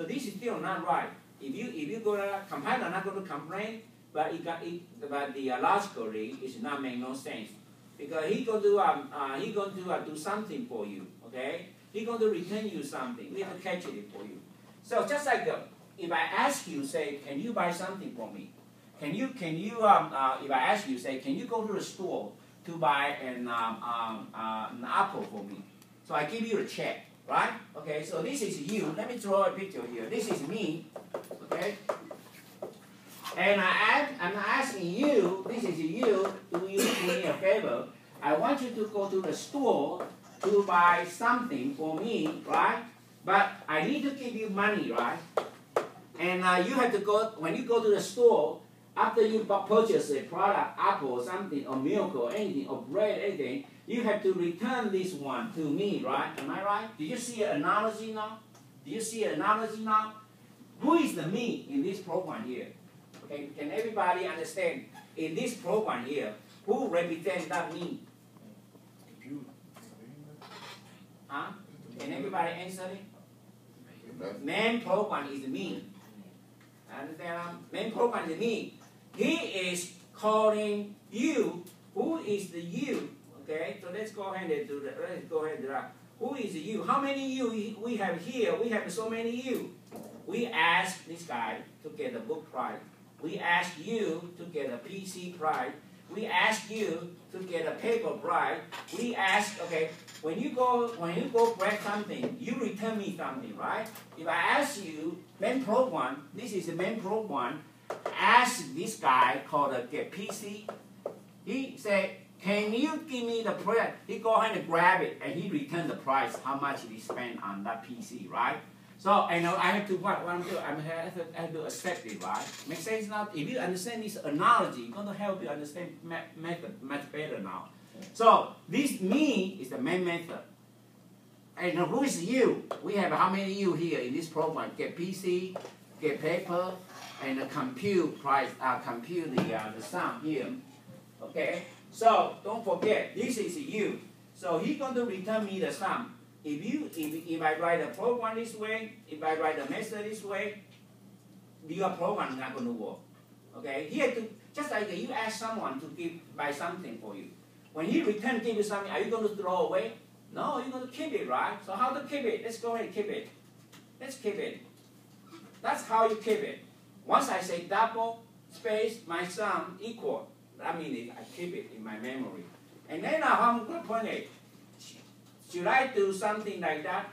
So this is still not right. If you go to compiler not going to complain, but the logically it's not make no sense because he going to do something for you. Okay, he going to return you something. We have to catch it for you. So just like if I ask you, say, can you buy something for me? If I ask you, say, can you go to the store to buy an apple for me? So I give you a check, right? Okay, so this is you. Let me draw a picture here. This is me, okay? And I'm asking you, this is you, do you do me a favor? I want you to go to the store to buy something for me, right? But I need to give you money, right? And you have to go, when you go to the store, after you purchase a product, apple or something, or milk or anything, or bread, anything, you have to return this one to me, right? Am I right? Do you see an analogy now? Do you see an analogy now? Who is the me in this program here? Okay, can everybody understand? In this program here, who represents that me? Computer. Huh? Can everybody answer it? Main program is me. Understand? Main program is me. He is calling you. Who is the you? Okay, so let's go ahead and do that. Let's go ahead and do that. Who is the you? How many you we have here? We have so many you. We ask this guy to get a book price. We ask you to get a PC price. We ask you to get a paper price. We ask, okay, when you go grab something, you return me something, right? If I ask you, main program, this is the main program, ask this guy called a get PC. He said, can you give me the price? He go ahead and grab it, and he return the price, how much he spent on that PC, right? So, and I have to, what I'm doing, I have to accept it, right? Make sense now? If you understand this analogy, it's going to help you understand method much better now. So, this me is the main method. And who is you? We have how many you here in this program? Get PC, get paper, and compute price, compute the sum here. Okay? So, don't forget, this is you. So, he's going to return me the sum. If I write a program this way, if I write a method this way, your program is not going to work. Okay? He had to, just like you ask someone to buy something for you. When he give you something, are you going to throw away? No, you're going to keep it, right? So how to keep it? Let's go ahead and keep it. Let's keep it. That's how you keep it. Once I say double space my sum equal, that means I keep it in my memory. And then now I'm going to point it. Should I do something like that?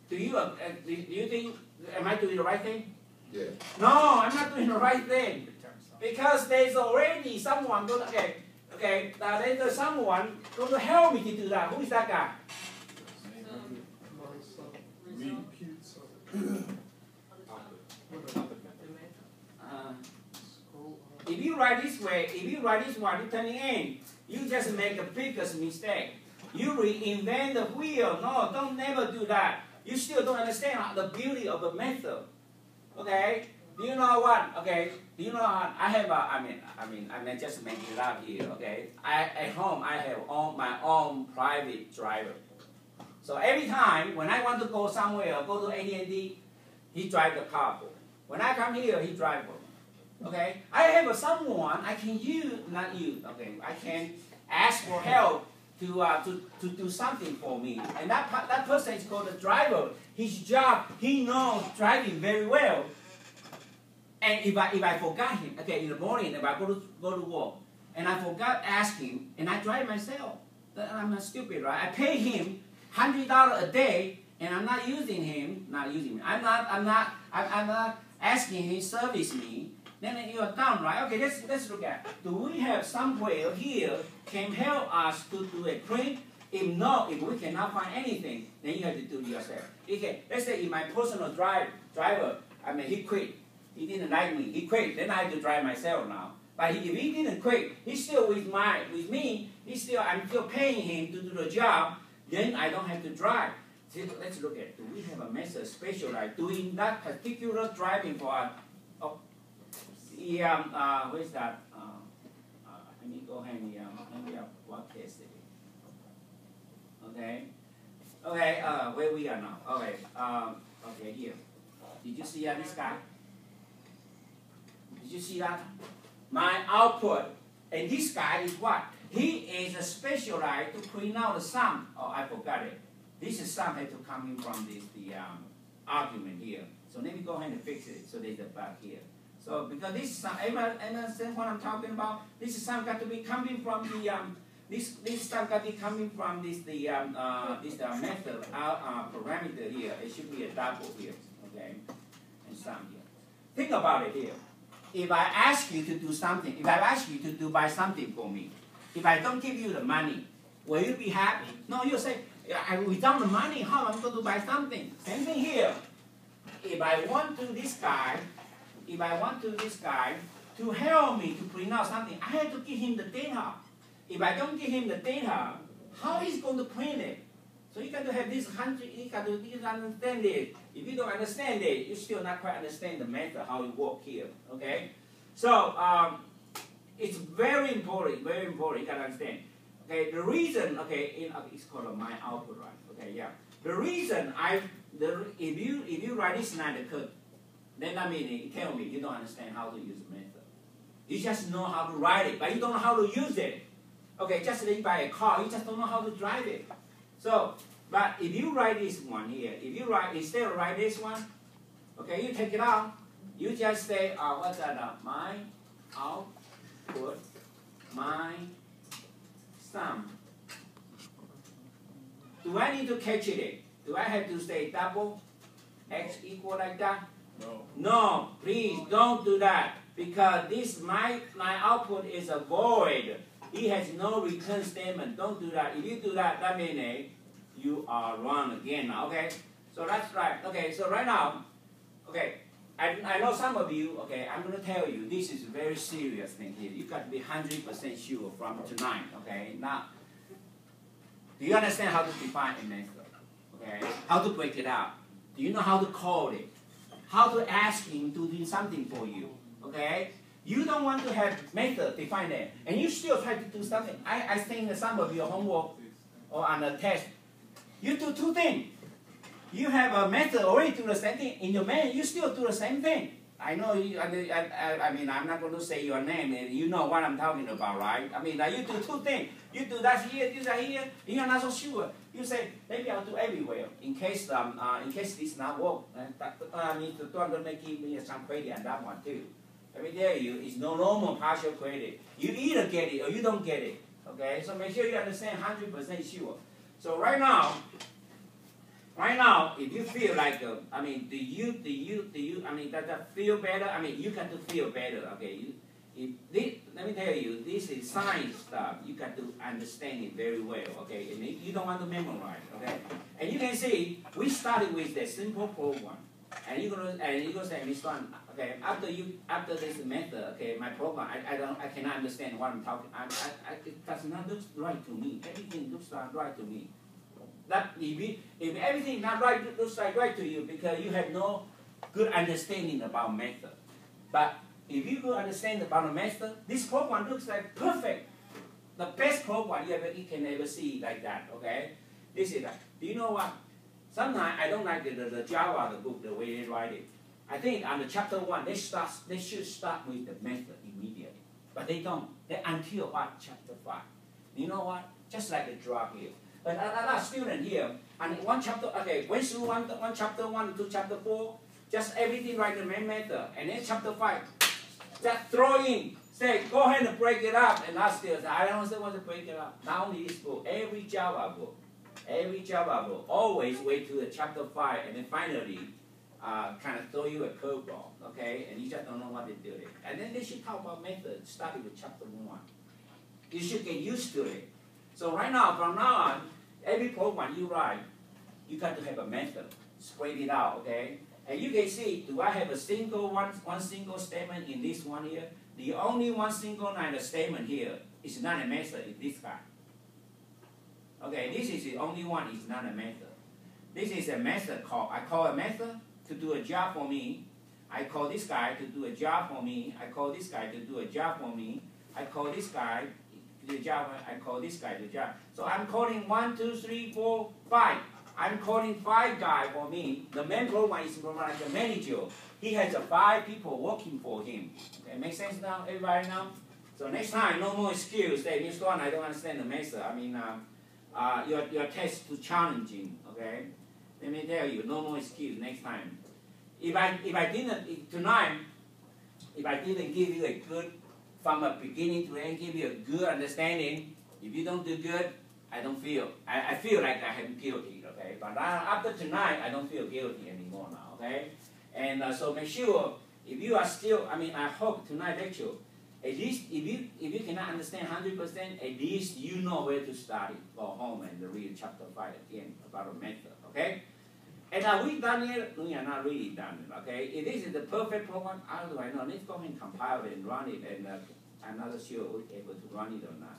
Do you think, am I doing the right thing? Yeah. No, I'm not doing the right thing. Because there's already someone going to, okay, there's someone going to help me to do that. Who is that guy? If you write this way, if you write this one, returning in, you just make a biggest mistake. You reinvent the wheel. No, don't never do that. You still don't understand the beauty of the method. Okay? Do you know what? Okay. Do you know I have a, I mean just make it up here. Okay. At home I have my own private driver. So every time when I want to go somewhere or go to AT&T, he drive the car for me. When I come here, he drive for me. Okay. I have someone I can use, not use. Okay. I can ask for help to do something for me. And that person is called a driver. His job, he knows driving very well. And if I forgot him, okay, in the morning, if I go to work, and I forgot asking, and I drive myself, then I'm not stupid, right? I pay him $100 a day, and I'm not using him, I'm not asking him service me. Then you are done, right? Okay, let's look at. Do we have somewhere here can help us to do a print? If not, if we cannot find anything, then you have to do it yourself. Okay, let's say if my personal driver, he quit. He didn't like me. He quit. Then I have to drive myself now. But if he didn't quit, he's still with me. I'm still paying him to do the job. Then I don't have to drive. So let's look at. Do we have a method specialized doing that particular driving for us? Where's that? Let me go ahead and maybe I'll walk yesterday. Okay. Okay, where we are now? Okay, okay, here. Did you see this guy? Did you see that? My output, and this guy is what? He is specialized to print out the sum. Oh, I forgot it. This is sum had to come in from the argument here. So let me go ahead and fix it. So there's a bug here. So because this sum, understand what I'm talking about? This sum got to be coming from the this sum got to be coming from this method parameter here. It should be a double here, okay, and sum here. Think about it here. If I ask you to do something, if I ask you to buy something for me, if I don't give you the money, will you be happy? No, you say, without the money, how am I going to buy something? Same thing here. If I want this guy to help me to print out something, I have to give him the data. If I don't give him the data, how is going to print it? So you got to have this you got to understand it. If you don't understand it, you still not quite understand the method, how it works here. Okay? So it's very important, you got to understand. Okay, the reason, okay, it's called my output, right? Okay, yeah. The reason if you write this line of code, then I mean it tell me you don't understand how to use the method. You just know how to write it, but you don't know how to use it. Okay, just like you buy a car, you just don't know how to drive it. So, but if you write this one here, instead of write this one, okay, you take it out, you just say, what's that? My output, my sum. Do I need to catch it? Do I have to say double x equal like that? No. No, please don't do that, because this my output is a void. It has no return statement. Don't do that. If you do that, that means you are wrong again. Okay, so that's right. Okay, so right now, okay, I know some of you. Okay, I'm going to tell you this is a very serious thing here. You got to be 100% sure from tonight. Okay, now, do you understand how to define a method? Okay, how to break it out? Do you know how to call it? How to ask him to do something for you? Okay. You don't want to have method defined there, and you still try to do something. I think that some of your homework or on the test, you do two things. You have a method already do the same thing. In your manual, you still do the same thing. I know you, I mean, I'm not going to say your name, and you know what I'm talking about, right? I mean, you do two things. You do that here, do that here, and you're not so sure. You say, maybe I'll do everywhere, in case this not work. I mean, the one going to give me some credit on that one too. Let me tell you, it's no normal partial credit. You either get it or you don't get it. Okay, so make sure you understand 100% sure. So right now, if you feel like, I mean, do you, I mean, does that feel better? I mean, you got to feel better. Okay, let me tell you, this is science stuff. You got to understand it very well. Okay, and you don't want to memorize. Okay, and you can see we started with the simple program. And you're gonna say, Mr. One, okay, after this method, okay, my program, I cannot understand what I'm talking. It does not look right to me. Everything looks right to me. That if everything not right looks right to you, because you have no good understanding about method. But if you good understand about the method, this program looks like perfect. The best program you can ever see like that. Okay, this is. Do you know what? Sometimes I don't like the Java, the book, the way they write it. I think on the chapter 1, they should start with the method immediately. But they don't. Until what? Chapter 5. You know what? Just like the drug here. But a student here, and one chapter, okay, went through one chapter 1 to chapter 4, just everything like the main method. And then chapter 5, just throw in, say, go ahead and break it up. And I still say, I don't want to break it up. Not only this book, every Java book always wait to the chapter 5 and then finally kind of throw you a curveball, okay? And you just don't know what to do it. And then they should talk about methods starting with chapter 1. You should get used to it. So right now, from now on, every program you write, you got to have a method. Spread it out, okay? And you can see, do I have a single one single statement in this one here? The only one single line of statement here is not a method, it's this guy. Okay, this is the only one, it's not a method. This is a method call. I call a method to do a job for me. I call this guy to do a job for me. I call this guy to do a job for me. I call this guy to do a job. I call this guy to do a job. So I'm calling 1, 2, 3, 4, 5. I'm calling 5 guys for me. The main program is like the manager. He has 5 people working for him. Okay, make sense now, everybody now? So next time, no more excuse. Say, Mr. One, I don't understand the method. I mean, your test is too challenging. Okay, let me tell you, no more excuse next time. If I didn't tonight, if I didn't give you a good from a beginning to end, give you a good understanding. If you don't do good, I don't feel. I feel like I am guilty. Okay, but after tonight, I don't feel guilty anymore now. Okay, and so make sure if you are still. I mean, I hope tonight lecture. At least if you cannot understand 100%, at least you know where to study. Go home and read chapter 5 again about the method. Okay. And are we done yet? We are not really done. Okay. If this is the perfect program, how do I know? Let's go ahead and compile it and run it. And I'm not sure we're able to run it or not.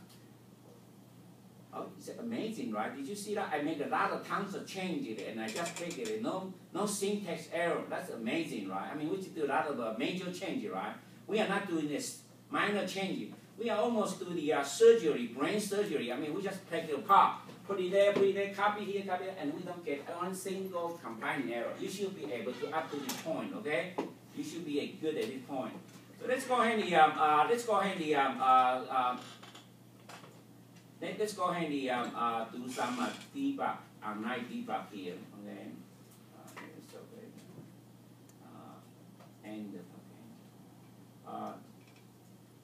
Oh, it's amazing, right? Did you see that? I made a lot of tons of changes and I just take it. No syntax error. That's amazing, right? I mean, we just do a lot of major changes, right? We are not doing this minor changes. We are almost doing the surgery, brain surgery. I mean, we just take it apart, put it there, copy here, and we don't get one single compiling error. You should be able to up to this point, okay? You should be good at this point. So let's go ahead and let's go ahead and do some debug, online debug here, okay?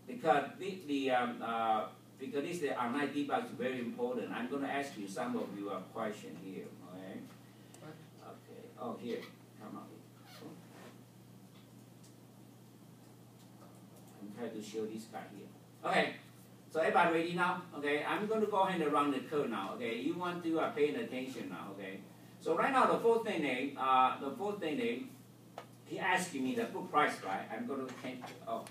Because this online debug is very important. I'm going to ask you some of your question here, okay? Okay. Oh, here, come on. I'm trying to show this guy here. Okay. So everybody ready now? Okay, I'm going to go ahead and run the code now. Okay, you want to pay attention now. Okay, so right now the fourth thing he asking me the book price, right? I'm going to change. Oh,